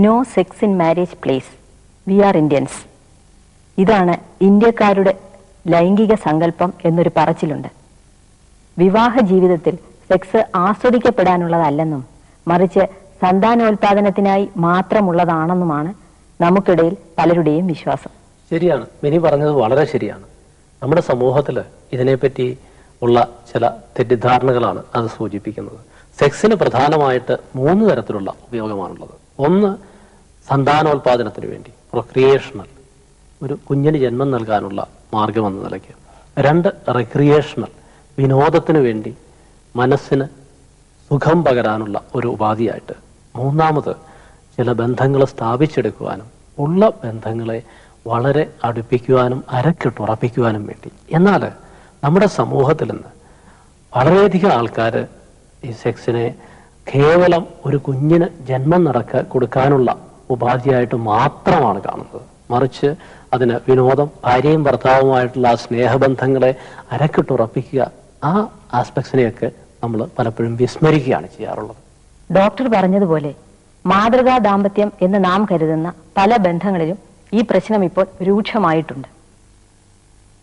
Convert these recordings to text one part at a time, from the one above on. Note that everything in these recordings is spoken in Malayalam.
No sex in marriage place, we are Indians. ഇതാണ് ഇന്ത്യക്കാരുടെ ലൈംഗിക സങ്കല്പം എന്നൊരു പറച്ചിലുണ്ട്. വിവാഹ ജീവിതത്തിൽ സെക്സ് ആസ്വദിക്കപ്പെടാനുള്ളതല്ലെന്നും മറിച്ച് സന്താനോൽപാദനത്തിനായി മാത്രമുള്ളതാണെന്നുമാണ് നമുക്കിടയിൽ പലരുടെയും വിശ്വാസം. ശരിയാണ്, മിനി പറഞ്ഞത് വളരെ ശരിയാണ്. നമ്മുടെ സമൂഹത്തിൽ ഇതിനെപ്പറ്റി ഉള്ള ചില തെറ്റിദ്ധാരണകളാണ് അത് സൂചിപ്പിക്കുന്നത്. സെക്സിന് പ്രധാനമായിട്ട് 3 തരത്തിലുള്ള ഉപയോഗമാണുള്ളത്. ഒന്ന്, സന്താനോൽപാദനത്തിന് വേണ്ടി, പ്രൊക്രിയേഷണൽ, ഒരു കുഞ്ഞിന് ജന്മം നൽകാനുള്ള മാർഗമെന്ന നിലയ്ക്ക്. 2, റിക്രിയേഷണൽ, വിനോദത്തിന് വേണ്ടി, മനസ്സിന് സുഖം പകരാനുള്ള ഒരു ഉപാധിയായിട്ട്. 3ാമത്, ചില ബന്ധങ്ങൾ സ്ഥാപിച്ചെടുക്കുവാനും ഉള്ള ബന്ധങ്ങളെ വളരെ അടുപ്പിക്കുവാനും അരക്കിട്ടുറപ്പിക്കുവാനും വേണ്ടി. എന്നാൽ നമ്മുടെ സമൂഹത്തിൽ നിന്ന് വളരെയധികം ആൾക്കാർ ഈ സെക്സിനെ കേവലം ഒരു കുഞ്ഞിന് ജന്മം കൊടുക്കാനുള്ള ഉപാധിയായിട്ട് മാത്രമാണ് കാണുന്നത്. മറിച്ച് അതിന് വിനോദം, ഭാര്യയും ഭർത്താവുമായിട്ടുള്ള ആ സ്നേഹബന്ധങ്ങളെ അരക്കിട്ടുറപ്പിക്കുക, ആ ആസ്പെക്ട്സിനെയൊക്കെ നമ്മൾ പലപ്പോഴും വിസ്മരിക്കുകയാണ് ചെയ്യാറുള്ളത്. ഡോക്ടർ പറഞ്ഞതുപോലെ മാതൃകാ ദാമ്പത്യം എന്ന് നാം കരുതുന്ന പല ബന്ധങ്ങളിലും ഈ പ്രശ്നം ഇപ്പോൾ രൂക്ഷമായിട്ടുണ്ട്.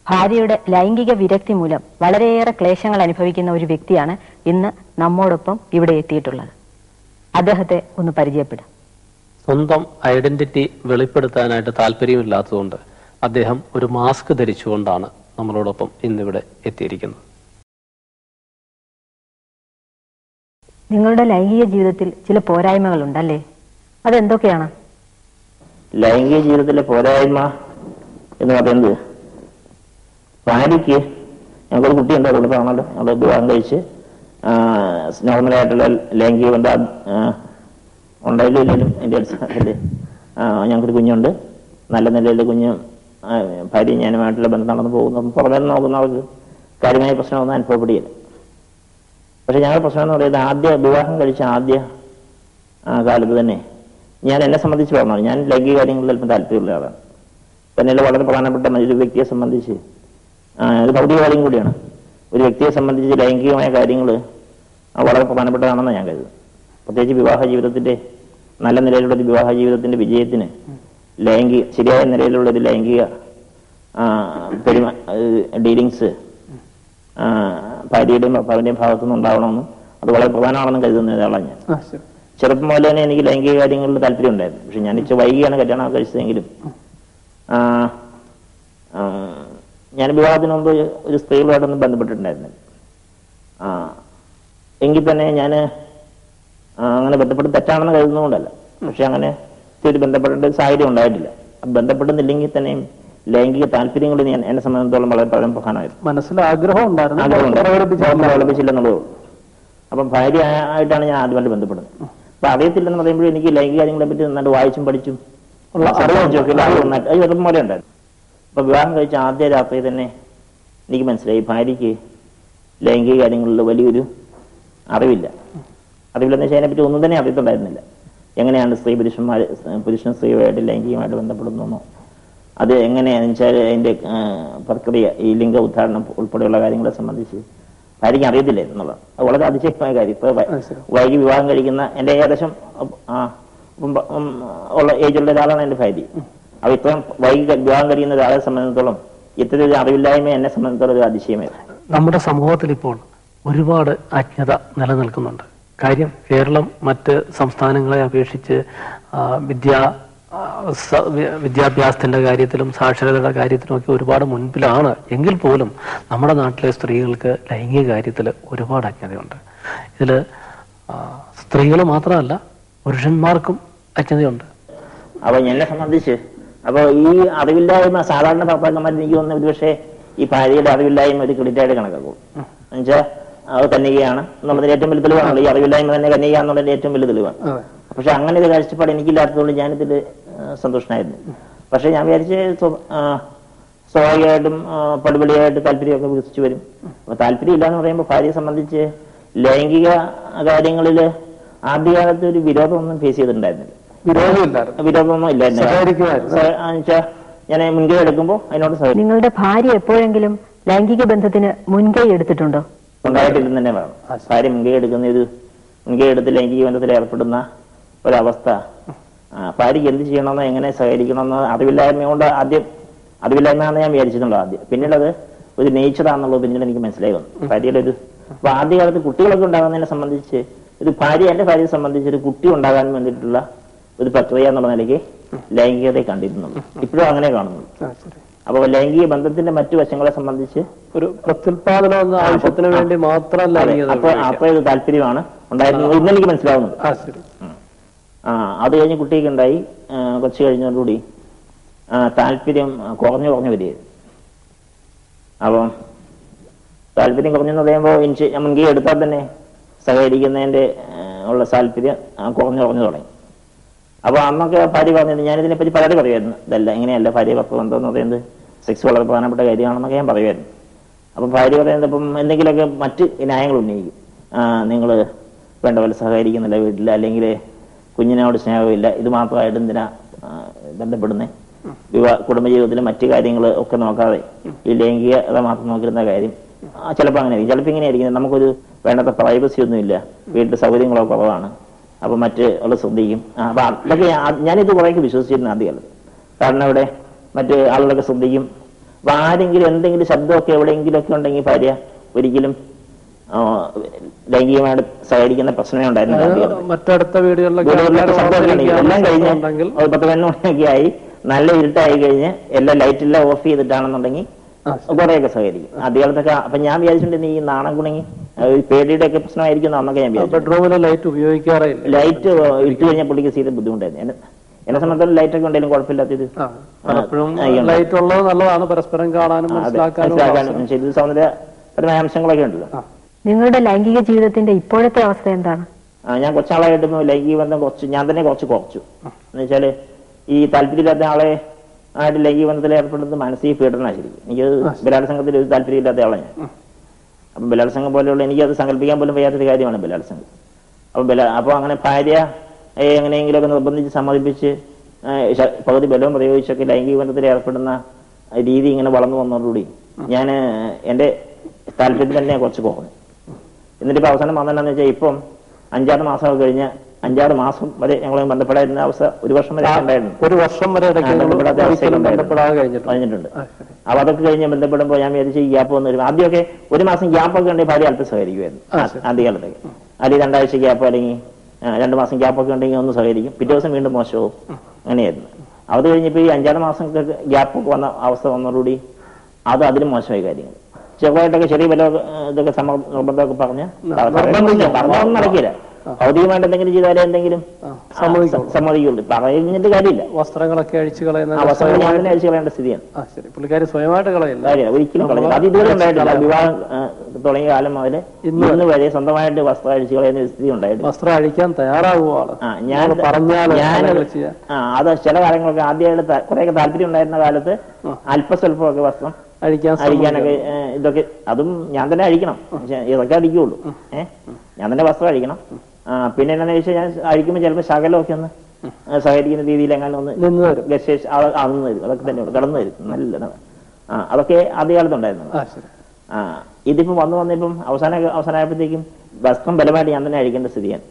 ഭാര്യയുടെ ലൈംഗിക വിരക്തി മൂലം വളരെയേറെ ക്ലേശങ്ങൾ അനുഭവിക്കുന്ന ഒരു വ്യക്തിയാണ് ഇന്ന് നമ്മോടൊപ്പം ഇവിടെ എത്തിയിട്ടുള്ളത്. അദ്ദേഹത്തെ ഒന്ന് പരിചയപ്പെടാം. സ്വന്തം ഐഡന്റിറ്റി വെളിപ്പെടുത്താനായിട്ട് താല്പര്യമില്ലാത്തതുകൊണ്ട് അദ്ദേഹം ഒരു മാസ്ക് ധരിച്ചുകൊണ്ടാണ് നമ്മളോടൊപ്പം ഇന്നിവിടെ എത്തിയിരിക്കുന്നത്. നിങ്ങളുടെ ലൈംഗിക ജീവിതത്തിൽ ചില പോരായ്മകളുണ്ടല്ലേ? അതെന്തൊക്കെയാണ്? ലൈംഗിക ജീവിതത്തിലെ പോരായ്മ എന്ന് പറയുന്നത്, ഭാര്യയ്ക്ക് ഞങ്ങൾക്കൊരു കുട്ടിയുണ്ട്, അതുകൊണ്ടാണല്ലോ അത് വിവാഹം കഴിച്ച് നോർമലായിട്ടുള്ള ലൈംഗിക ബന്ധം ഉണ്ടായില്ലെങ്കിലും എൻ്റെ അടിസ്ഥാനത്തിൽ ഞങ്ങൾക്കൊരു കുഞ്ഞുണ്ട്. നല്ല നിലയിൽ കുഞ്ഞ് ഭാര്യ ഞാനുമായിട്ടുള്ള ബന്ധം നടന്നു പോകുന്നു. പുറമേ നോക്കുന്നവർക്ക് കാര്യമായ പ്രശ്നമൊന്നും അനുഭവപ്പെടുകയില്ല. പക്ഷെ ഞങ്ങളുടെ പ്രശ്നം എന്ന് പറയുന്നത്, വിവാഹം കഴിച്ച ആദ്യ കാലത്ത് തന്നെ ഞാൻ എന്നെ സംബന്ധിച്ച് പറഞ്ഞാൽ ഞാൻ ലൈംഗിക കാര്യങ്ങളിൽ അല്പം താല്പര്യമുള്ള ആളാണ്. തന്നെയുള്ള വളരെ പ്രധാനപ്പെട്ട ഒരു വ്യക്തിയെ സംബന്ധിച്ച് ഒരു ഭൗതിക കാര്യം കൂടിയാണ്. ഒരു വ്യക്തിയെ സംബന്ധിച്ച് ലൈംഗികമായ കാര്യങ്ങൾ വളരെ പ്രധാനപ്പെട്ടതാണെന്ന് ഞാൻ കരുതുന്നു. പ്രത്യേകിച്ച് വിവാഹ ജീവിതത്തിന്റെ നല്ല നിലയിലുള്ള ഒരു വിവാഹ ജീവിതത്തിന്റെ വിജയത്തിന് ശരിയായ നിലയിലുള്ള ഒരു ലൈംഗിക ഡീലിങ്സ് ഭാര്യയുടെയും ഭർത്താവിന്റെയും ഭാഗത്തുനിന്ന് ഉണ്ടാവണമെന്നും അത് വളരെ പ്രധാനമാണെന്നും കരുതുന്ന ഒരാളാണ് ഞാൻ. ചെറുപ്പം മുതൽ തന്നെ എനിക്ക് ലൈംഗിക കാര്യങ്ങളിൽ താല്പര്യം ഉണ്ടായിരുന്നു. പക്ഷെ ഞാൻ ഇച്ചിരി വൈകിയാണ് കല്യാണം കഴിച്ചതെങ്കിലും ഞാൻ വിവാഹത്തിന് മുമ്പ് ഒരു സ്ത്രീകളുമായിട്ടൊന്നും ബന്ധപ്പെട്ടിട്ടുണ്ടായിരുന്നില്ല. എങ്കിൽ തന്നെ ഞാൻ അങ്ങനെ ബന്ധപ്പെട്ട് തെറ്റാണെന്ന് കരുതുന്നതുകൊണ്ടല്ല, പക്ഷെ അങ്ങനെ ഒരു ബന്ധപ്പെടേണ്ട ഒരു സാഹചര്യം ഉണ്ടായിട്ടില്ല. ബന്ധപ്പെടുന്നില്ലെങ്കിൽ തന്നെയും ലൈംഗിക താല്പര്യങ്ങൾ എന്നെ സംബന്ധിച്ചിടത്തോളം വളരെ പ്രധാനമായിരുന്നു. മനസ്സിൽ ആഗ്രഹം പ്രകടിപ്പിച്ചില്ലെന്നുള്ളൂ. അപ്പം ഭാര്യ ആയിട്ടാണ് ഞാൻ ആദ്യമായിട്ട് ബന്ധപ്പെടുന്നത്. അപ്പൊ അറിയത്തില്ലെന്ന് പറയുമ്പോഴും എനിക്ക് ലൈംഗിക കാര്യങ്ങളെ പറ്റി നന്നായിട്ട് വായിച്ചും പഠിച്ചും ചെറുപ്പം പോലെ ഉണ്ടായിരുന്നു. അപ്പൊ വിവാഹം കഴിച്ച ആദ്യ രാത്രി തന്നെ എനിക്ക് മനസ്സിലായി ഭാര്യയ്ക്ക് ലൈംഗിക കാര്യങ്ങളിൽ വലിയൊരു അറിവില്ലെന്ന് വെച്ചാൽ അതിനെപ്പറ്റി ഒന്നും തന്നെ അറിയത്തുണ്ടായിരുന്നില്ല. എങ്ങനെയാണ് പുരുഷനും സ്ത്രീയുമായിട്ട് ലൈംഗികമായിട്ട് ബന്ധപ്പെടുന്നോ, അത് എങ്ങനെയാണെന്ന് വെച്ചാൽ അതിന്റെ പ്രക്രിയ, ഈ ലിംഗ ഉദ്ധാരണം ഉൾപ്പെടെയുള്ള കാര്യങ്ങളെ സംബന്ധിച്ച് ഭാര്യയ്ക്ക് അറിയത്തില്ല എന്നുള്ളത്. അത് വളരെ അതിശയമായ കാര്യം. ഇപ്പൊ വൈകി വിവാഹം കഴിക്കുന്ന എന്റെ ഏകദേശം ഉള്ള ഏജുള്ള ഒരാളാണ് എന്റെ ഭാര്യ. അപ്പൊ ഇത്രയും വൈകി വിവാഹം കഴിക്കുന്ന ഒരാളെ സംബന്ധിച്ചിടത്തോളം ഇത്തരം ഒരു അറിവില്ലായ്മ എന്നെ സംബന്ധിച്ചിടത്തോളം ഒരു അതിശയമായിരുന്നു. നമ്മുടെ സമൂഹത്തിൽ ഇപ്പോൾ ഒരുപാട് അജ്ഞത നിലനിൽക്കുന്നുണ്ട്. കാര്യം, കേരളം മറ്റ് സംസ്ഥാനങ്ങളെ അപേക്ഷിച്ച് വിദ്യാഭ്യാസത്തിന്റെ കാര്യത്തിലും സാക്ഷരതയുടെ കാര്യത്തിലും ഒക്കെ ഒരുപാട് മുൻപിലാണ്. എങ്കിൽ പോലും നമ്മുടെ നാട്ടിലെ സ്ത്രീകൾക്ക് ലൈംഗിക കാര്യത്തിൽ ഒരുപാട് അജ്ഞതയുണ്ട്. ഇതിൽ സ്ത്രീകൾ മാത്രമല്ല, പുരുഷന്മാർക്കും അജ്ഞതയുണ്ട്. അപ്പൊ എന്നെ സംബന്ധിച്ച് ഈ അറിവില്ലായ്മ സാധാരണ ഭർത്താക്കന്മാർ എനിക്ക് തോന്നുന്ന ഒരുപക്ഷെ ഈ ഭാര്യയുടെ അറിവില്ലായ്മ ഒരു ക്രെഡിറ്റായിട്ട് കണക്കാക്കും. എന്നുവെച്ചാൽ അത് കന്യകയാണ് എന്നുള്ളതിന് ഏറ്റവും വലിയ തെളിവാണല്ലോ. ഈ അറിവില്ലായ്മ തന്നെ കന്യക എന്നുള്ളതിന്റെ ഏറ്റവും വലിയ തെളിവാണ്. പക്ഷെ അങ്ങനെ ഒരു കാഴ്ചപ്പാട് എനിക്കില്ലാത്തതുകൊണ്ട് ഞാനിതിൽ സന്തോഷനായിരുന്നു. പക്ഷെ ഞാൻ വിചാരിച്ച് സ്വാഭാവികമായിട്ടും പടിപടിയായിട്ട് താല്പര്യമൊക്കെ വികസിച്ചു വരും. അപ്പൊ താല്പര്യം ഇല്ലാന്ന് പറയുമ്പോൾ ഭാര്യയെ സംബന്ധിച്ച് ലൈംഗിക കാര്യങ്ങളിൽ ആദ്യകാലത്ത് ഒരു വിരോധമൊന്നും ഫേസ് ചെയ്തിട്ടുണ്ടായിരുന്നില്ല. വിരോധമൊന്നും ഇല്ലായിരുന്നു. ഞാൻ മുൻകൈ എടുക്കുമ്പോൾ അതിനോട് നിങ്ങളുടെ ഭാര്യ എപ്പോഴെങ്കിലും ലൈംഗിക ബന്ധത്തിന് മുൻകൈ എടുത്തിട്ടുണ്ടോ? ഉണ്ടായിട്ടില്ലെന്ന് തന്നെ വേണം. ഭാര്യ മുൻകൈ എടുത്ത് ലൈംഗിക ബന്ധത്തിൽ ഏർപ്പെടുന്ന ഒരവസ്ഥ ഭാര്യയ്ക്ക് എന്ത് ചെയ്യണമെന്നോ എങ്ങനെ സഹകരിക്കണമെന്നോ അറിവില്ലായ്മ കൊണ്ട് അറിവില്ലായ്മയാണെന്ന് ഞാൻ വിചാരിച്ചിട്ടുണ്ടോ ആദ്യം. പിന്നീട് അത് ഒരു നേച്ചറാണെന്നുള്ളത് പിന്നീട് എനിക്ക് മനസ്സിലായി വന്നു. ഭാര്യയുടെ ഒരു അപ്പൊ ആദ്യകാലത്ത് കുട്ടികളൊക്കെ ഉണ്ടാകുന്നതിനെ സംബന്ധിച്ച് ഒരു എന്റെ ഭാര്യയെ സംബന്ധിച്ച് ഒരു കുട്ടി ഉണ്ടാകാൻ വേണ്ടിയിട്ടുള്ള ഒരു പ്രക്രിയ എന്നുള്ള നിലയ്ക്ക് ലൈംഗികതയെ കണ്ടിരുന്നുള്ളൂ. ഇപ്പോഴും അങ്ങനെ കാണുന്നു. അപ്പൊ ലൈംഗിക ബന്ധത്തിന്റെ മറ്റു വശങ്ങളെ സംബന്ധിച്ച് ഒരു പ്രത്യുൽപാദന ആവശ്യത്തിന് വേണ്ടി മാത്രമല്ല അപ്പൊ ഇത് താല്പര്യമാണ് ഉണ്ടായിരുന്നത് ഇന്നെനിക്ക് മനസ്സിലാവുന്നത്. അത് കഴിഞ്ഞ് കുട്ടിയൊക്കെ ഉണ്ടായി കുറച്ച് കഴിഞ്ഞതോടുകൂടി താല്പര്യം കുറഞ്ഞു വരികയായിരുന്നു. അപ്പം താല്പര്യം കുറഞ്ഞെന്ന് പറയുമ്പോൾ മുൻകൈ എടുത്താൽ തന്നെ സഹകരിക്കുന്നതിന്റെ ഉള്ള താല്പര്യം കുറഞ്ഞു തുടങ്ങി. അപ്പൊ അന്നൊക്കെ ഭാര്യ പറഞ്ഞിട്ട് ഞാനിതിനെപ്പറ്റി പരാതി പറയുമായിരുന്നു. ഇതല്ല ഇങ്ങനെയല്ല ഭാര്യ ഭർത്തൃ ബന്ധം എന്ന് പറയുന്നത് സെക്സ് വളരെ പ്രധാനപ്പെട്ട കാര്യമാണെന്നൊക്കെ ഞാൻ പറയുമായിരുന്നു. അപ്പം ഭാര്യ പറയുന്നത് ഇപ്പം എന്തെങ്കിലുമൊക്കെ മറ്റ് ന്യായങ്ങൾ ഉന്നയിക്കും. നിങ്ങൾ വേണ്ട പോലെ സഹകരിക്കുന്നില്ല വീട്ടിൽ, അല്ലെങ്കിൽ കുഞ്ഞിനോട് സ്നേഹമില്ല, ഇത് മാത്രമായിട്ട് എന്തിനാ ബന്ധപ്പെടുന്നേ, കുടുംബജീവിതത്തിലെ മറ്റു കാര്യങ്ങൾ ഒക്കെ നോക്കാതെ ഈ ലൈംഗികത മാത്രം നോക്കിയിരുന്ന കാര്യം ചിലപ്പോൾ അങ്ങനെ ആയിരിക്കും. ചിലപ്പോൾ ഇങ്ങനെ ആയിരിക്കും, നമുക്കൊരു വേണ്ടത്ര പ്രൈവസി ഒന്നുമില്ല, വീട്ടിൽ സൗകര്യങ്ങളോ കുറവാണ്, അപ്പൊ മറ്റ് ഉള്ള ശ്രദ്ധിക്കും. അപ്പൊ അതൊക്കെ ഞാനിത് കുറേയൊക്കെ വിശ്വസിച്ചിരുന്നു ആദ്യകാലത്ത്. കാരണം ഇവിടെ മറ്റ് ആളുകളൊക്കെ ശ്രദ്ധിക്കും. അപ്പൊ ആരെങ്കിലും എന്തെങ്കിലും ശബ്ദമൊക്കെ എവിടെയെങ്കിലുമൊക്കെ ഉണ്ടെങ്കിൽ ഭാര്യ ഒരിക്കലും ലൈംഗികമായിട്ട് സഹകരിക്കുന്ന പ്രശ്നമേ ഉണ്ടായിരുന്നു. മറ്റടുത്ത വീടുകളിലൊക്കെ എല്ലാം കഴിഞ്ഞ് 10-11 മണിയൊക്കെ ആയി നല്ല ഇരുട്ടായി കഴിഞ്ഞ് എല്ലാം ലൈറ്റെല്ലാം ഓഫ് ചെയ്തിട്ടാണെന്നുണ്ടെങ്കിൽ കുറെയൊക്കെ സഹകരിക്കും ആദ്യകാലത്തൊക്കെ. അപ്പൊ ഞാൻ വിചാരിച്ചിട്ടുണ്ട് ഈ നാണം കുണങ്ങി പേടിയുടെ ഒക്കെ പ്രശ്നമായിരിക്കും അന്നൊക്കെ ഞാൻ വിചാരിച്ചു. ബെഡ്റൂമിൽ ലൈറ്റ് ഉപയോഗിക്കാറില്ല. ലൈറ്റ് ഇട്ട് കഴിഞ്ഞാൽ പുള്ളിക്ക് സീത ബുദ്ധിമുട്ടായിരുന്നു. എന്നെ സംബന്ധിച്ചിടത്തോളം ലൈറ്റ് ഒക്കെ ഉണ്ടെങ്കിലും കുഴപ്പമില്ലാത്തത് ലൈറ്റ് ഉള്ളത് നല്ലതാണ്, പരസ്പരം കാണാനും മനസ്സിലാക്കാനും ശരി സൗന്ദര്യപരമായ അംശങ്ങളൊക്കെ ഉണ്ടല്ലോ. നിങ്ങളുടെ ലൈംഗിക ജീവിതത്തിന്റെ ഇപ്പോഴത്തെ അവസ്ഥ എന്താണ്? ഞാൻ കുറച്ചാളായിട്ട് ലൈംഗിക ബന്ധം ഞാൻ തന്നെ കുറച്ച് കുറച്ചു. എന്ന് വെച്ചാല് ഈ താല്പര്യമില്ലാത്ത ആളെ ആയിട്ട് ലൈംഗിക ബന്ധത്തിൽ ഏർപ്പെടുന്നത് മാനസിക പീഡനമാണ്. ശരിക്കും എനിക്ക് ബലാത്സംഗത്തിൽ ഒരു താല്പര്യമില്ലാത്ത ആളെ ഞാൻ. അപ്പം ബലാത്സംഗം പോലെയുള്ള എനിക്കത് സങ്കല്പിക്കാൻ പോലും വയ്യാത്തൊരു കാര്യമാണ് ബലാത്സംഗം. അപ്പൊ അങ്ങനെ ഭാര്യ എങ്ങനെയെങ്കിലുമൊക്കെ നിർബന്ധിച്ച് സമ്മതിപ്പിച്ച് പകുതി ബലവും പ്രയോഗിച്ചൊക്കെ ലൈംഗിക ബന്ധത്തിൽ ഏർപ്പെടുന്ന രീതി ഇങ്ങനെ വളർന്നു വന്നതോടുകൂടി ഞാൻ എന്റെ താല്പര്യം തന്നെ കുറച്ച് കുറഞ്ഞു. എന്നിട്ടിപ്പോ അവസാനം വന്നെന്നു വെച്ചാൽ ഇപ്പം 5-6 മാസമൊക്കെ കഴിഞ്ഞ് 5-6 മാസം വരെ ഞങ്ങൾ ബന്ധപ്പെടാതിരുന്ന അവസ്ഥ 1 വർഷം വരെ ഉണ്ടായിരുന്നു. 1 വർഷം വരെ കഴിഞ്ഞിട്ടുണ്ട്. അപ്പൊ അതൊക്കെ കഴിഞ്ഞ് ബന്ധപ്പെടുമ്പോൾ ഞാൻ വിചാരിച്ചു ഈ ഗ്യാപ്പ് വന്നു വരും. ആദ്യമൊക്കെ 1 മാസം ഗ്യാപ്പൊക്കെ ഉണ്ടെങ്കിൽ ഭാര്യ അല്പം സഹകരിക്കുമായിരുന്നു ആദ്യകാലത്തൊക്കെ. അല്ലെങ്കിൽ 2 ആഴ്ച ഗ്യാപ്പ് അല്ലെങ്കിൽ 2 മാസം ഗ്യാപ്പൊക്കെ ഉണ്ടെങ്കിൽ ഒന്ന് സഹകരിക്കും, പിറ്റേ ദിവസം വീണ്ടും മോശവും അങ്ങനെയായിരുന്നു. അത് കഴിഞ്ഞപ്പോ ഈ 5-6 മാസം ഗ്യാപ്പൊക്കെ വന്ന അവസ്ഥ വന്നതോടുകൂടി അതിലും മോശമായി കാര്യങ്ങൾ. ചെറുതായിട്ടൊക്കെ ചെറിയ വില ഇതൊക്കെ നിർബന്ധമൊക്കെ പറഞ്ഞ് പറഞ്ഞൊന്നും നടക്കില്ല. ഭൗതികമായിട്ട് എന്തെങ്കിലും ചെയ്താലേ എന്തെങ്കിലും സമ്മതിക്കുള്ളൂ. പറഞ്ഞിട്ട് കാര്യമില്ല. വസ്ത്രങ്ങളൊക്കെ അഴിച്ചു കളയുന്ന ഞാൻ തന്നെ അഴിച്ചു കളയേണ്ട സ്ഥിതിയാണ്. പുള്ളിക്കാരി സ്വയമായിട്ട് കളയില്ല, ഒരിക്കലും കളയില്ല. അത് ഇതുവരെ ഉണ്ടായിട്ടില്ല. വിവാഹം തുടങ്ങിയ കാലം മുതൽ ഇന്ന് വരെ സ്വന്തമായിട്ട് വസ്ത്രം അഴിച്ചു കളയുന്ന സ്ഥിതി ഉണ്ടായിട്ടില്ല. വസ്ത്രം അഴിക്കാൻ തയ്യാറാകുവാണ് അത് ചില കാലങ്ങളൊക്കെ ആദ്യമായിട്ട് കുറെയൊക്കെ താല്പര്യം ഉണ്ടായിരുന്ന കാലത്ത് അല്പസ്വല്പമൊക്കെ വസ്ത്രം അഴിക്കാനൊക്കെ ഇതൊക്കെ അതും ഞാൻ തന്നെ അഴിക്കണം. ഇതൊക്കെ അടിക്കുള്ളൂ. ഞാൻ തന്നെ വസ്ത്രം അഴിക്കണം. പിന്നെ എന്താണെന്ന് വെച്ചാൽ ഞാൻ അഴിക്കുമ്പോൾ ചിലപ്പോൾ ശകലമൊക്കെ ഒന്ന് സഹകരിക്കുന്ന രീതിയിൽ എങ്ങനെ ഒന്ന് അന്ന് തരും. അതൊക്കെ തന്നെ കടന്നു തരും. നല്ല അതൊക്കെ ആദ്യകാലത്തുണ്ടായിരുന്നു. ഇതിപ്പോ വന്നിപ്പം അവസാനമായപ്പോഴത്തേക്കും വസ്ത്രം ബലമായിട്ട് ഞാൻ തന്നെ അഴിക്കേണ്ട സ്ഥിതിയാണ്.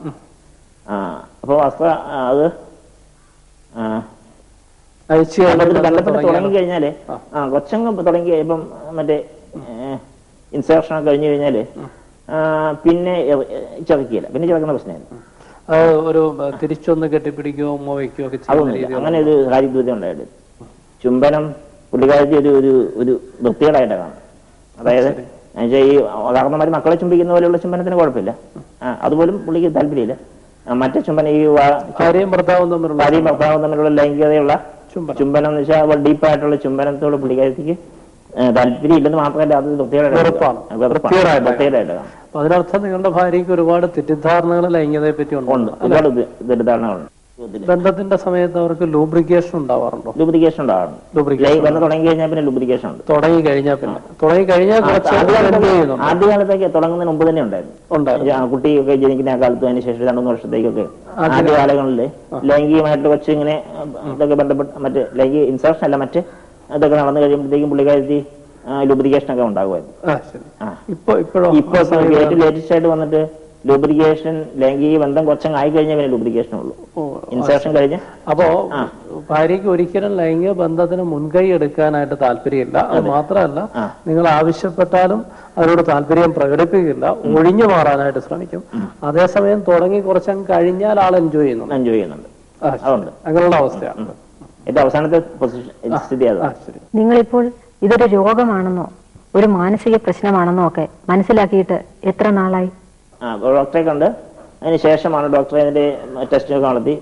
അപ്പൊ വസ്ത്രം അത് ബന്ധപ്പെട്ട് തുടങ്ങിക്കഴിഞ്ഞാല് കൊച്ചങ്ങ് തുടങ്ങി ഇപ്പം മറ്റേ ഇൻസേർഷൻ കഴിഞ്ഞു കഴിഞ്ഞാല് പിന്നെ ചെറുക്കില്ല. പിന്നെ ചെറുക്കുന്ന പ്രശ്നമായിരുന്നു. ഒരു തിരിച്ചൊന്ന് കെട്ടിപ്പിടിക്കുകയോ ഉമ്മ വയ്ക്കുകയോ ഒക്കെ അങ്ങനെ ഒരു കാര്യദൂരം ഉണ്ടായിട്ട് ചുംബനം പുള്ളിക്കാരത്തി ഒരു വൃത്തികേടായിട്ട് കാണും. അതായത് ഈ കാരണന്മാര് മക്കളെ ചുംബിക്കുന്ന പോലെയുള്ള ചുംബനത്തിന് കുഴപ്പമില്ല. അതുപോലും പുള്ളിക്ക് താല്പര്യമില്ല. മറ്റേ ചുംബനം ഈ ഭാര്യയും ഭർത്താവും തമ്മിലുള്ള ലൈംഗികതയുള്ള ചുംബനം എന്ന് വെച്ചാൽ ഡീപ്പായിട്ടുള്ള ചുംബനത്തോട് പുള്ളിക്കാരത്തിക്ക് താല്പര്യം ഇല്ലെന്ന് മാത്രമല്ല അത് വൃത്തികേടായിട്ട് കാണും. അതിനർത്ഥം നിങ്ങളുടെ ഭാര്യയ്ക്ക് ഒരുപാട് തെറ്റിദ്ധാരണകൾ ലൈംഗികതയെ പറ്റി ഉണ്ട്. ഒരുപാട് തെറ്റിദ്ധാരണകളുണ്ട്. ബന്ധത്തിന്റെ സമയത്ത് അവർക്ക് ലൂബ്രിക്കേഷൻ ഉണ്ടാവാറുണ്ടോ? ലൂബ്രിക്കേഷൻ ഉണ്ടാവാറുണ്ട്. ബന്ധം തുടങ്ങി കഴിഞ്ഞാൽ പിന്നെ ലൂബ്രിക്കേഷൻ ഉണ്ട്. തുടങ്ങി കഴിഞ്ഞാൽ ആദ്യകാലത്തേക്ക് തുടങ്ങുന്നതിന് മുമ്പ് തന്നെ ഉണ്ടായിരുന്നു. കുട്ടിയൊക്കെ ജനിക്കുന്ന ആ കാലത്തും അതിന് ശേഷം 2-3 വർഷത്തേക്കൊക്കെ ആദ്യ കാലങ്ങളില് ലൈംഗികമായിട്ട് കുറച്ച് ഇങ്ങനെ ഇതൊക്കെ ബന്ധപ്പെട്ട് മറ്റേ ലൈംഗിക ഇൻസർഷൻ അല്ല മറ്റ് ഇതൊക്കെ നടന്നു കഴിയുമ്പോഴത്തേക്കും പുള്ളിക്കാരത്തി ലൂബ്രിക്കേഷൻ ഒക്കെ ഉണ്ടാകുമായിരുന്നു. ഇപ്പൊ ഏറ്റവും ലേറ്റസ്റ്റ് ആയിട്ട് വന്നിട്ട് ലൂബ്രിക്കേഷൻ ലൈംഗിക ബന്ധം കുറച്ചങ്ങ് ആയി കഴിഞ്ഞാൽ പിന്നെ ലൂബ്രിക്കേഷൻ ഉള്ളൂ. ഇൻസേർഷൻ കഴിഞ്ഞ് അപ്പോ ഭാര്യയ്ക്ക് ഒരിക്കലും ലൈംഗിക ബന്ധത്തിന് മുൻകൈ എടുക്കാനായിട്ട് താല്പര്യമില്ല. അത് മാത്രമല്ല, നിങ്ങൾ ആവശ്യപ്പെട്ടാലും അതിനോട് താല്പര്യം പ്രകടിപ്പിക്കില്ല, ഒഴിഞ്ഞു മാറാനായിട്ട് ശ്രമിക്കും. അതേസമയം തുടങ്ങി കുറച്ചങ്ങ് കഴിഞ്ഞാൽ ആൾ എൻജോയ് ചെയ്യുന്നുണ്ട്. അതുണ്ട്, അങ്ങനെയുള്ള അവസ്ഥയാണ് ഏറ്റവും അവസാനത്തെ സ്ഥിതി. നിങ്ങളിപ്പോൾ ഇതൊരു രോഗമാണെന്നോ ഒരു മാനസിക പ്രശ്നമാണെന്നോ ഒക്കെ മനസ്സിലാക്കിയിട്ട് എത്ര നാളായി? ഡോക്ടറെ കണ്ട് അതിന് ശേഷമാണ് ഡോക്ടറെ അതിന്റെ ടെസ്റ്റൊക്കെ നടത്തി,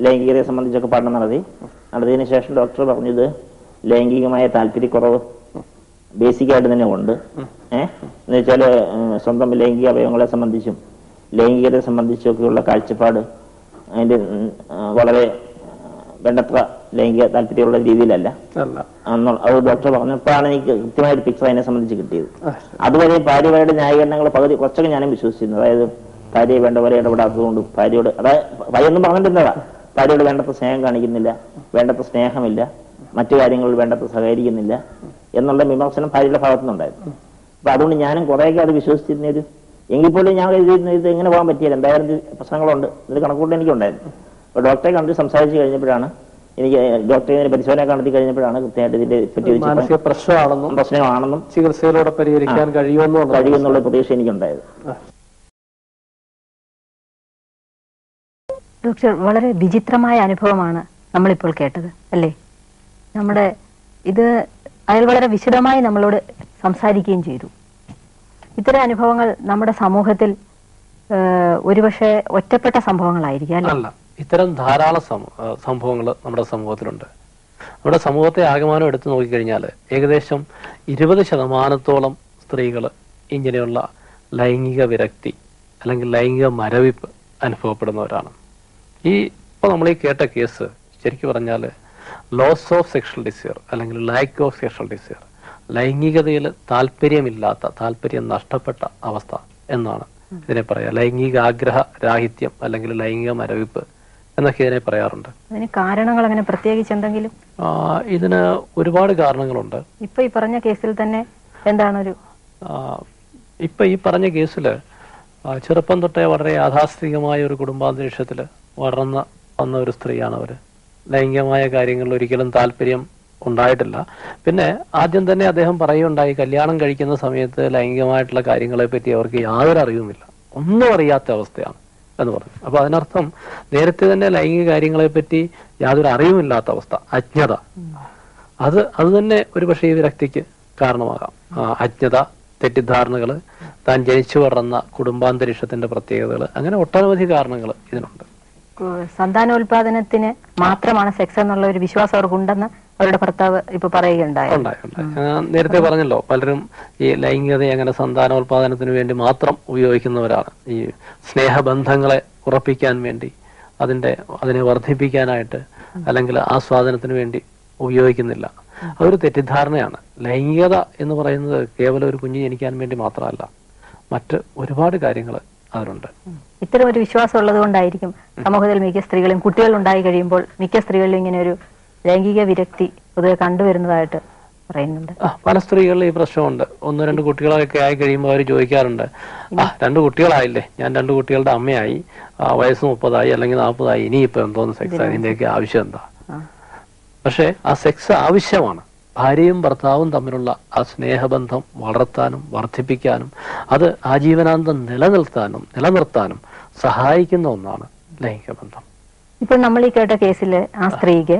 ലൈംഗികതയെ സംബന്ധിച്ചൊക്കെ പഠനം നടത്തിയതിനു ശേഷം ഡോക്ടർ പറഞ്ഞത് ലൈംഗികമായ താല്പര്യക്കുറവ് ബേസിക്കായിട്ട് തന്നെ ഉണ്ട്. എന്ന് വെച്ചാല് സ്വന്തം ലൈംഗിക അവയവങ്ങളെ സംബന്ധിച്ചും ലൈംഗികതയെ സംബന്ധിച്ചൊക്കെയുള്ള കാഴ്ചപ്പാട് അതിന്റെ വളരെ വേണ്ടത്ര ലൈംഗിക താല്പര്യമുള്ള രീതിയിലല്ല. അത് ഡോക്ടർ പറഞ്ഞപ്പോഴാണ് എനിക്ക് കൃത്യമായൊരു പിക്ചർ അതിനെ സംബന്ധിച്ച് കിട്ടിയത്. അതുവരെ ഭാര്യയുടെ ന്യായീകരണങ്ങൾ പകുതി കുറച്ചൊക്കെ ഞാനും വിശ്വസിച്ചിരുന്നു. അതായത് ഭാര്യയെ വേണ്ട പോലെ ഇടപെടാത്തതുകൊണ്ടും ഭാര്യയോട്, അതായത് ഭയൊന്നും പറഞ്ഞിട്ടുന്നതാ, ഭാര്യയോട് വേണ്ടത്ര സ്നേഹം കാണിക്കുന്നില്ല, വേണ്ടത്ര സ്നേഹമില്ല, മറ്റു കാര്യങ്ങളിൽ വേണ്ടത്ര സഹകരിക്കുന്നില്ല എന്നുള്ള വിമർശനം ഭാര്യയുടെ ഭാഗത്തുനിന്നുണ്ടായിരുന്നു. അപ്പൊ അതുകൊണ്ട് ഞാനും കുറേയൊക്കെ അത് വിശ്വസിച്ചിരുന്ന എങ്കിൽ പോലും ഞാൻ ഇത് എങ്ങനെ പോകാൻ പറ്റിയില്ല, എന്തായാലും പ്രശ്നങ്ങളുണ്ട്, ഇത് കണക്കൂട്ട് എനിക്കുണ്ടായിരുന്നു. അപ്പൊ ഡോക്ടറെ കണ്ട് സംസാരിച്ച് കഴിഞ്ഞപ്പോഴാണ് എനിക്ക് ഡോക്ടറെ പരിശോധന നടത്തി കഴിഞ്ഞപ്പോഴാണ് കൃത്യമായിട്ട് ഇതിന്റെ പറ്റി പ്രശ്നമാണെന്നും ചികിത്സയിലൂടെ പരിഹരിക്കാൻ കഴിയുമെന്നുള്ള പ്രതീക്ഷ എനിക്കുണ്ടായത്. ഡോക്ടർ, വളരെ വിചിത്രമായ അനുഭവമാണ് നമ്മളിപ്പോൾ കേട്ടത് അല്ലേ? നമ്മുടെ ഇത് അയാൾ വളരെ വിശദമായി നമ്മളോട് സംസാരിക്കുകയും ചെയ്തു. ഇത്തരം അനുഭവങ്ങൾ നമ്മുടെ സമൂഹത്തിൽ ഒരുപക്ഷെ ഒറ്റപ്പെട്ട സംഭവങ്ങളായിരിക്കും അല്ല? ഇത്തരം ധാരാളം സംഭവങ്ങൾ നമ്മുടെ സമൂഹത്തിലുണ്ട്. നമ്മുടെ സമൂഹത്തെ ആകമാനം എടുത്തു നോക്കിക്കഴിഞ്ഞാൽ ഏകദേശം 20% സ്ത്രീകൾ ഇങ്ങനെയുള്ള ലൈംഗിക വിരക്തി അല്ലെങ്കിൽ ലൈംഗിക മരവിപ്പ് അനുഭവപ്പെടുന്നവരാണ്. ഇപ്പോൾ നമ്മൾ ഈ കേട്ട കേസ് ശരിക്കും പറഞ്ഞാൽ ലോസ് ഓഫ് സെക്ഷൽ ഡിസയർ അല്ലെങ്കിൽ ലാക്ക് ഓഫ് സെക്ഷൽ ഡിസയർ, ലൈംഗികതയിൽ താല്പര്യം നഷ്ടപ്പെട്ട അവസ്ഥ എന്നാണ് ഇതിനെ പറയാ. ലൈംഗിക ആഗ്രഹ രാഹിത്യം അല്ലെങ്കിൽ ലൈംഗിക മരവിപ്പ് എന്നൊക്കെ ഇതിനെ പറയാറുണ്ട്. അതിന് കാരണങ്ങൾ അങ്ങനെ പ്രത്യേകിച്ച് എന്തെങ്കിലും? ഇതിന് ഒരുപാട് കാരണങ്ങളുണ്ട്. ഇപ്പൊ ഈ പറഞ്ഞ കേസിൽ തന്നെ എന്താണ് ഇപ്പൊ ഈ പറഞ്ഞ കേസിൽ ചെറുപ്പം തൊട്ടേ വളരെ യാഥാസ്ഥിതികമായ ഒരു കുടുംബാന്തരീക്ഷത്തിൽ വളർന്ന വന്ന ഒരു സ്ത്രീയാണ് അവര്. ലൈംഗികമായ കാര്യങ്ങളിൽ ഒരിക്കലും താല്പര്യം ഉണ്ടായിട്ടില്ല. പിന്നെ ആദ്യം തന്നെ അദ്ദേഹം പറയുകയുണ്ടായി, കല്യാണം കഴിക്കുന്ന സമയത്ത് ലൈംഗികമായിട്ടുള്ള കാര്യങ്ങളെ പറ്റി അവർക്ക് യാതൊരു അറിവുമില്ല, ഒന്നും അറിയാത്ത അവസ്ഥയാണ് എന്ന് പറഞ്ഞു. അപ്പൊ അതിനർത്ഥം നേരത്തെ തന്നെ ലൈംഗിക കാര്യങ്ങളെ പറ്റി യാതൊരു അറിവുമില്ലാത്ത അവസ്ഥ, അജ്ഞത. അത് തന്നെ ഒരു പക്ഷേ ഈ വിരക്തിക്ക് കാരണമാകാം. അജ്ഞത, തെറ്റിദ്ധാരണകള്, താൻ ജനിച്ചു വളർന്ന കുടുംബാന്തരീക്ഷത്തിന്റെ പ്രത്യേകതകൾ, അങ്ങനെ ഒട്ടനവധി കാരണങ്ങൾ ഇതിനുണ്ട്. സന്താനോൽപാദനത്തിന് മാത്രമാണ് സെക്സ് എന്നുള്ള ഒരു വിശ്വാസം അവർക്കുണ്ടെന്ന് അവരുടെ ഭർത്താവ് ഇപ്പൊ പറയുകയുണ്ടായി. നേരത്തെ പറഞ്ഞല്ലോ, പലരും ഈ ലൈംഗികതയെ അങ്ങനെ സന്താനോൽപാദനത്തിന് വേണ്ടി മാത്രം ഉപയോഗിക്കുന്നവരാണ്. ഈ സ്നേഹബന്ധങ്ങളെ ഉറപ്പിക്കാൻ വേണ്ടി, അതിനെ വർദ്ധിപ്പിക്കാനായിട്ട് അല്ലെങ്കിൽ ആസ്വാദനത്തിന് വേണ്ടി ഉപയോഗിക്കുന്നില്ല. അതൊരു തെറ്റിദ്ധാരണയാണ്. ലൈംഗികത എന്ന് പറയുന്നത് കേവലം ഒരു കുഞ്ഞ് ജനിക്കാൻ വേണ്ടി മാത്രമല്ല, മറ്റ് ഒരുപാട് കാര്യങ്ങൾ അതിലുണ്ട്. ഇത്തരം ഒരു വിശ്വാസം ഉള്ളത് കൊണ്ടായിരിക്കും സമൂഹത്തിൽ മിക്ക സ്ത്രീകളും കുട്ടികൾ ഉണ്ടായി കഴിയുമ്പോൾ മിക്ക സ്ത്രീകളിലും ഇങ്ങനെ ഒരു ലൈംഗിക വിരക്തി പൊതുവെ കണ്ടുവരുന്നതായിട്ട് പറയുന്നുണ്ട്. പല സ്ത്രീകളിലും ഈ പ്രശ്നമുണ്ട്. 1-2 കുട്ടികളൊക്കെ ആയി കഴിയുമ്പോൾ അവർ ചോദിക്കാറുണ്ട്, 2 കുട്ടികളായില്ലേ, ഞാൻ 2 കുട്ടികളുടെ അമ്മയായി, വയസ്സ് 30 അല്ലെങ്കിൽ 40 ഇനിയിപ്പോ എന്തോന്ന് സെക്സ്, അതിന്റെയൊക്കെ ആവശ്യം എന്താ? പക്ഷെ ആ സെക്സ് ആവശ്യമാണ്. ഭാര്യയും ഭർത്താവും തമ്മിലുള്ള ആ സ്നേഹബന്ധം വളർത്താനും വർദ്ധിപ്പിക്കാനും അത് ആജീവനാന്തം നിലനിർത്താനും സഹായിക്കുന്ന ഒന്നാണ് ലൈംഗിക ബന്ധം. ഇപ്പോൾ നമ്മൾ ഈ കേട്ട കേസില് ആ സ്ത്രീക്ക്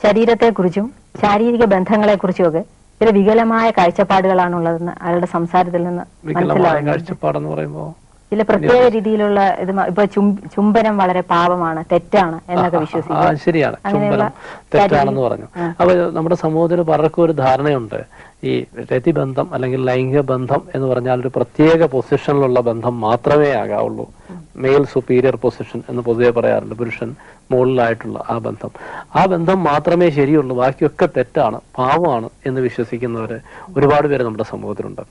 ശരീരത്തെക്കുറിച്ചും ശാരീരിക ബന്ധങ്ങളെ കുറിച്ചും ഒക്കെ ചില വികലമായ കാഴ്ചപ്പാടുകളാണുള്ളതെന്ന് അയാളുടെ സംസാരത്തിൽ നിന്ന് മനസ്സിലാവുന്നു. കാഴ്ചപ്പാടെന്ന് പറയുമ്പോൾ ചില പ്രത്യേക രീതിയിലുള്ള ഇത് ഇപ്പൊ ചുംബനം വളരെ പാപമാണ്, തെറ്റാണ് എന്നൊക്കെ വിശ്വസിക്കും. ശരിയാണ്, ചുംബനം തെറ്റാണെന്ന് പറഞ്ഞു. അപ്പൊ നമ്മുടെ സമൂഹത്തിൽ പലർക്കും ഒരു ധാരണയുണ്ട്, ഈ രതിബന്ധം അല്ലെങ്കിൽ ലൈംഗിക ബന്ധം എന്ന് പറഞ്ഞാൽ ഒരു പ്രത്യേക പൊസിഷനിലുള്ള ബന്ധം മാത്രമേ ആകാവുള്ളൂ. മെയിൽ സുപ്പീരിയർ പൊസിഷൻ എന്ന് പൊതുവെ പറയാറുണ്ട്. പുരുഷൻ മുകളിലായിട്ടുള്ള ആ ബന്ധം മാത്രമേ ശരിയുള്ളൂ, ബാക്കിയൊക്കെ തെറ്റാണ്, പാവമാണ് എന്ന് വിശ്വസിക്കുന്നവര് ഒരുപാട് പേര് നമ്മുടെ സമൂഹത്തിലുണ്ട്.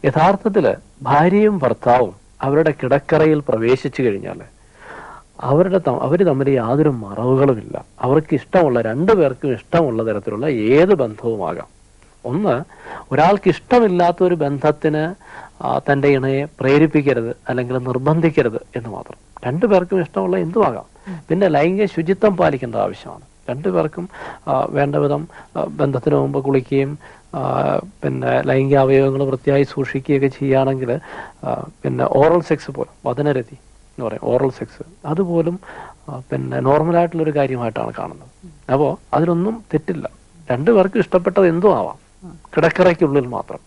യഥാർത്ഥത്തില് ഭാര്യയും ഭർത്താവും അവരുടെ കിടക്കറയിൽ പ്രവേശിച്ചു കഴിഞ്ഞാൽ അവര് തമ്മിൽ യാതൊരു മറവുകളുമില്ല. അവർക്ക് ഇഷ്ടമുള്ള, 2 പേർക്കും ഇഷ്ടമുള്ള തരത്തിലുള്ള ഏത് ബന്ധവുമാകാം. ഒരാൾക്ക് ഇഷ്ടമില്ലാത്ത ഒരു ബന്ധത്തിന് തൻ്റെ ഇണയെ പ്രേരിപ്പിക്കരുത് അല്ലെങ്കിൽ നിർബന്ധിക്കരുത് എന്ന് മാത്രം. രണ്ടുപേർക്കും ഇഷ്ടമുള്ള എന്തുമാകാം. പിന്നെ ലൈംഗിക ശുചിത്വം പാലിക്കേണ്ട ആവശ്യമാണ്. രണ്ടുപേർക്കും വേണ്ട വിധം ബന്ധത്തിന് മുമ്പ് കുളിക്കുകയും പിന്നെ ലൈംഗിക അവയവങ്ങൾ വൃത്തിയായി സൂക്ഷിക്കുകയൊക്കെ ചെയ്യുകയാണെങ്കിൽ പിന്നെ ഓറൽ സെക്സ് പോലും വദനരതി എന്ന് പറയും, ഓറൽ സെക്സ് അതുപോലും പിന്നെ നോർമലായിട്ടുള്ളൊരു കാര്യമായിട്ടാണ് കാണുന്നത്. അപ്പോൾ അതിലൊന്നും തെറ്റില്ല. രണ്ടുപേർക്കും ഇഷ്ടപ്പെട്ടത് എന്തും ആവാം, കിടക്കറയ്ക്കുള്ളിൽ മാത്രം.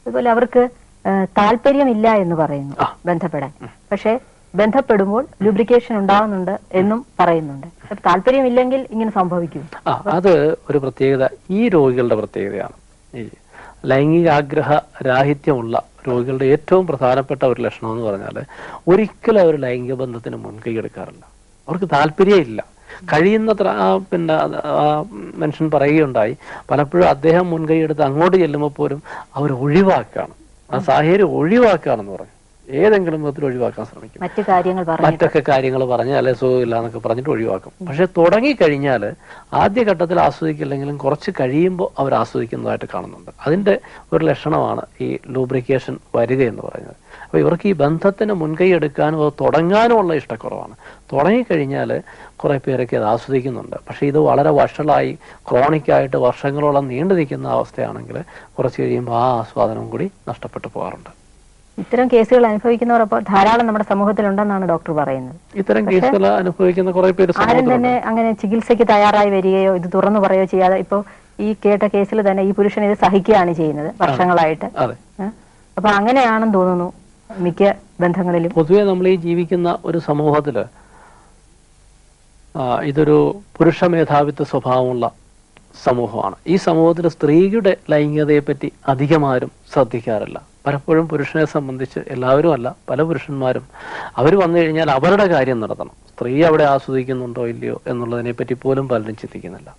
അതുപോലെ അവർക്ക് താല്പര്യമില്ല എന്ന് പറയുന്നു ബന്ധപ്പെടാൻ, പക്ഷെ ബന്ധപ്പെടുമ്പോൾ ലൂബ്രിക്കേഷൻ ഉണ്ടാവുന്നുണ്ട് എന്നും പറയുന്നുണ്ട്. താല്പര്യമില്ലെങ്കിൽ ഇങ്ങനെ സംഭവിക്കും. അത് ഒരു പ്രത്യേകത, ഈ രോഗികളുടെ പ്രത്യേകതയാണ്. ഈ ലൈംഗികാഗ്രഹ രാഹിത്യമുള്ള രോഗികളുടെ ഏറ്റവും പ്രധാനപ്പെട്ട ഒരു ലക്ഷണം എന്ന് പറഞ്ഞാൽ ഒരിക്കലും അവർ ലൈംഗിക ബന്ധത്തിന് മുൻകൈ എടുക്കാറില്ല. അവർക്ക് താല്പര്യമില്ല. കഴിയുന്നത്ര പിന്നെ മനുഷ്യൻ പറയുകയുണ്ടായി, പലപ്പോഴും അദ്ദേഹം മുൻകൈ എടുത്ത് അങ്ങോട്ട് ചെല്ലുമ്പോൾ പോലും അവർ ഒഴിവാക്കുകയാണ്, ആ സാഹചര്യം ഒഴിവാക്കുകയാണെന്ന് പറഞ്ഞു. ഏതെങ്കിലും വിധത്തിൽ ഒഴിവാക്കാൻ ശ്രമിക്കും. മറ്റൊക്കെ കാര്യങ്ങൾ പറഞ്ഞ് അല്ലെ സുഖമില്ല എന്നൊക്കെ പറഞ്ഞിട്ട് ഒഴിവാക്കും. പക്ഷെ തുടങ്ങിക്കഴിഞ്ഞാൽ ആദ്യഘട്ടത്തിൽ ആസ്വദിക്കില്ലെങ്കിലും കുറച്ച് കഴിയുമ്പോൾ അവർ ആസ്വദിക്കുന്നതായിട്ട് കാണുന്നുണ്ട്. അതിന്റെ ഒരു ലക്ഷണമാണ് ഈ ലൂബ്രിക്കേഷൻ വരിക എന്ന് പറയുന്നത്. അപ്പൊ ഇവർക്ക് ഈ ബന്ധത്തിന് മുൻകൈ എടുക്കാനും അത് തുടങ്ങാനുമുള്ള ഇഷ്ടക്കുറവാണ്. തുടങ്ങിക്കഴിഞ്ഞാൽ കുറെ പേരൊക്കെ അത് ആസ്വദിക്കുന്നുണ്ട്. പക്ഷെ ഇത് വളരെ വഷളായി ക്രോണിക്കായിട്ട് വർഷങ്ങളോളം നീണ്ടു നിൽക്കുന്ന അവസ്ഥയാണെങ്കിൽ കുറച്ച് കഴിയുമ്പോൾ ആ ആസ്വാദനം കൂടി നഷ്ടപ്പെട്ടു പോകാറുണ്ട്. ഇത്തരം കേസുകൾ അനുഭവിക്കുന്നവർ അപ്പോൾ ധാരാളം നമ്മുടെ സമൂഹത്തിലുണ്ടെന്നാണ് ഡോക്ടർ പറയുന്നത്. ഇത്തരം കേസുകൾ അനുഭവിക്കുന്ന കുറെ പേര് ആരും തന്നെ അങ്ങനെ ചികിത്സയ്ക്ക് തയ്യാറായി വരികയോ ഇത് തുറന്നു പറയുകയോ ചെയ്യാതെ ഇപ്പോൾ ഈ കേട്ട കേസിൽ തന്നെ ഈ പുരുഷൻ ഇത് സഹിക്കുകയാണ് ചെയ്യുന്നത് വർഷങ്ങളായിട്ട്. അപ്പൊ അങ്ങനെയാണെന്ന് തോന്നുന്നു മിക്ക ബന്ധങ്ങളിലും. പൊതുവെ നമ്മൾ ഈ ജീവിക്കുന്ന ഒരു സമൂഹത്തില് ഇതൊരു പുരുഷ മേധാവിത്വ സ്വഭാവമുള്ള സമൂഹമാണ്. ഈ സമൂഹത്തിൽ സ്ത്രീയുടെ ലൈംഗികതയെ പറ്റി അധികമാരും ശ്രദ്ധിക്കാറില്ല. പലപ്പോഴും പുരുഷനെ സംബന്ധിച്ച് എല്ലാവരും അല്ല, പല പുരുഷന്മാരും അവർ വന്നു കഴിഞ്ഞാൽ അവരുടെ കാര്യം നടത്തണം, സ്ത്രീ അവിടെ ആസ്വദിക്കുന്നുണ്ടോ ഇല്ലയോ എന്നുള്ളതിനെ പറ്റി പോലും പലരും ചിന്തിക്കുന്നില്ല.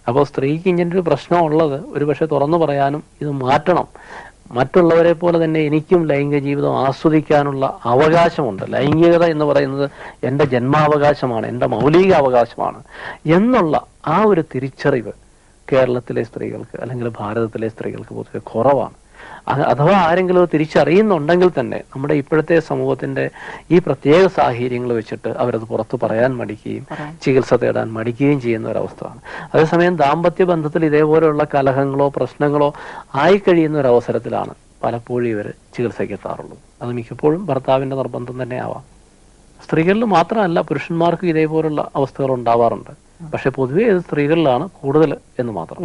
അപ്പോൾ സ്ത്രീക്ക് ഇങ്ങനൊരു പ്രശ്നമുള്ളത് ഒരുപക്ഷെ തുറന്നു പറയാനും ഇത് മാറ്റണം, മറ്റുള്ളവരെ പോലെ തന്നെ എനിക്കും ലൈംഗിക ജീവിതം ആസ്വദിക്കാനുള്ള അവകാശമുണ്ട്, ലൈംഗികത എന്ന് പറയുന്നത് എൻ്റെ ജന്മാവകാശമാണ്, എൻ്റെ മൗലിക അവകാശമാണ് എന്നുള്ള ആ ഒരു തിരിച്ചറിവ് കേരളത്തിലെ സ്ത്രീകൾക്ക് അല്ലെങ്കിൽ ഭാരതത്തിലെ സ്ത്രീകൾക്ക് പൊതുവെ കുറവാണ്. അഥവാ ആരെങ്കിലും തിരിച്ചറിയുന്നുണ്ടെങ്കിൽ തന്നെ നമ്മുടെ ഇപ്പോഴത്തെ സമൂഹത്തിന്റെ ഈ പ്രത്യേക സാഹചര്യങ്ങൾ വെച്ചിട്ട് അവരത് പുറത്ത് പറയാൻ മടിക്കുകയും ചികിത്സ തേടാൻ മടിക്കുകയും ചെയ്യുന്ന ഒരവസ്ഥയാണ്. അതേസമയം ദാമ്പത്യ ബന്ധത്തിൽ ഇതേപോലെയുള്ള കലഹങ്ങളോ പ്രശ്നങ്ങളോ ആയിക്കഴിയുന്ന ഒരു അവസരത്തിലാണ് പലപ്പോഴും ഇവർ ചികിത്സയ്ക്ക് എത്താറുള്ളത്. അത് മിക്കപ്പോഴും ഭർത്താവിന്റെ നിർബന്ധം തന്നെ ആവാം. സ്ത്രീകളിൽ മാത്രമല്ല പുരുഷന്മാർക്കും ഇതേപോലുള്ള അവസ്ഥകൾ ഉണ്ടാവാറുണ്ട്. പക്ഷെ പൊതുവെ ഇത് സ്ത്രീകളിലാണ് കൂടുതൽ എന്ന് മാത്രം.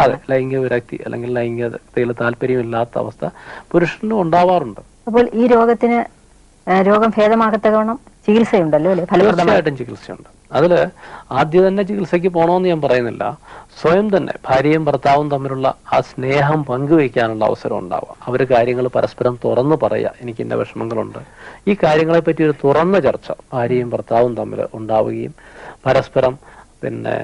അതെ, ലൈംഗിക വിരക്തി അല്ലെങ്കിൽ ലൈംഗികതയിൽ താല്പര്യമില്ലാത്ത അവസ്ഥ പുരുഷനും ഉണ്ടാവാറുണ്ട്. അപ്പോൾ ഈ രോഗം ഭേദമാകത്തക്കവണ്ണം ചികിത്സയുണ്ടല്ലോ അല്ലേ? തീർച്ചയായിട്ടും ചികിത്സയുണ്ട്. അതില് ആദ്യം തന്നെ ചികിത്സയ്ക്ക് പോകണമെന്ന് ഞാൻ പറയുന്നില്ല. സ്വയം തന്നെ ഭാര്യയും ഭർത്താവും തമ്മിലുള്ള ആ സ്നേഹം പങ്കുവയ്ക്കാനുള്ള അവസരം ഉണ്ടാവുക. അവര് കാര്യങ്ങൾ പരസ്പരം തുറന്നു പറയുക, എനിക്ക് ഇന്ന വിഷമങ്ങളുണ്ട്, ഈ കാര്യങ്ങളെ പറ്റി ഒരു തുറന്ന ചർച്ച ഭാര്യയും ഭർത്താവും തമ്മിൽ ഉണ്ടാവുകയും പരസ്പരം പിന്നെ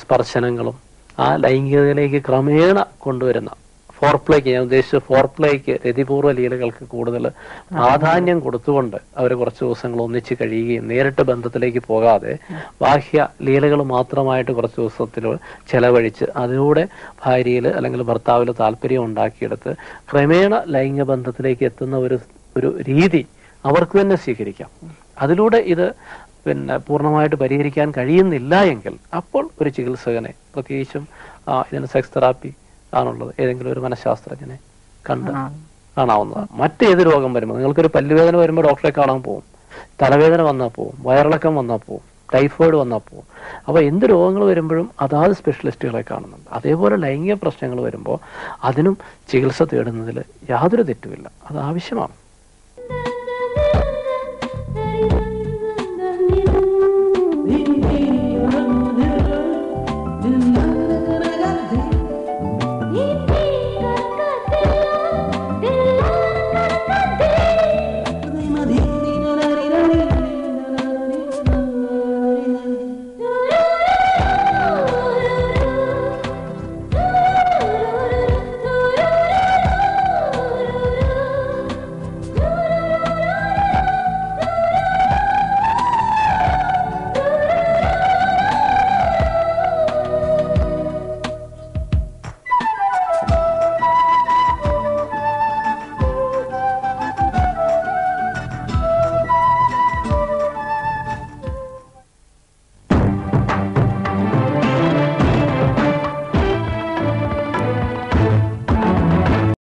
സ്പർശനങ്ങളും ആ ലൈംഗികതയിലേക്ക് ക്രമേണ കൊണ്ടുവരുന്ന ഫോർപ്ലേക്ക്, ഞാൻ ഉദ്ദേശിച്ച ഫോർപ്ലേക്ക്, രതിപൂർവ്വ ലീലകൾക്ക് കൂടുതൽ പ്രാധാന്യം കൊടുത്തുകൊണ്ട് അവർ കുറച്ച് ദിവസങ്ങൾ ഒന്നിച്ച് കഴിയുകയും നേരിട്ട് ബന്ധത്തിലേക്ക് പോകാതെ ബാഹ്യ ലീലകൾ മാത്രമായിട്ട് കുറച്ച് ദിവസത്തിൽ ചെലവഴിച്ച് അതിലൂടെ ഭാര്യയിൽ അല്ലെങ്കിൽ ഭർത്താവിൽ താല്പര്യം ഉണ്ടാക്കിയെടുത്ത് ക്രമേണ ലൈംഗിക ബന്ധത്തിലേക്ക് എത്തുന്ന ഒരു രീതി അവർക്ക് തന്നെ സ്വീകരിക്കാം. അതിലൂടെ ഇത് പിന്നെ പൂർണ്ണമായിട്ട് പരിഹരിക്കാൻ കഴിയുന്നില്ല എങ്കിൽ അപ്പോൾ ഒരു ചികിത്സകനെ, പ്രത്യേകിച്ചും ഇതിന് സെക്സ് തെറാപ്പി ആണുള്ളത്, ഏതെങ്കിലും ഒരു മനഃശാസ്ത്രജ്ഞനെ കണ്ട് കാണാവുന്നതാണ്. മറ്റേത് രോഗം വരുമ്പോൾ, നിങ്ങൾക്കൊരു പല്ലുവേദന വരുമ്പോൾ ഡോക്ടറെ കാണാൻ പോകും, തലവേദന വന്നാൽ പോവും, വയറിളക്കം വന്നാൽ പോവും, ടൈഫോയിഡ് വന്നാൽ പോവും. അപ്പോൾ എന്ത് രോഗങ്ങൾ വരുമ്പോഴും അതാത് സ്പെഷ്യലിസ്റ്റുകളെ കാണുന്നുണ്ട്. അതേപോലെ ലൈംഗിക പ്രശ്നങ്ങൾ വരുമ്പോൾ അതിനും ചികിത്സ തേടുന്നതിൽ യാതൊരു തെറ്റുമില്ല, അത് ആവശ്യമാണ്.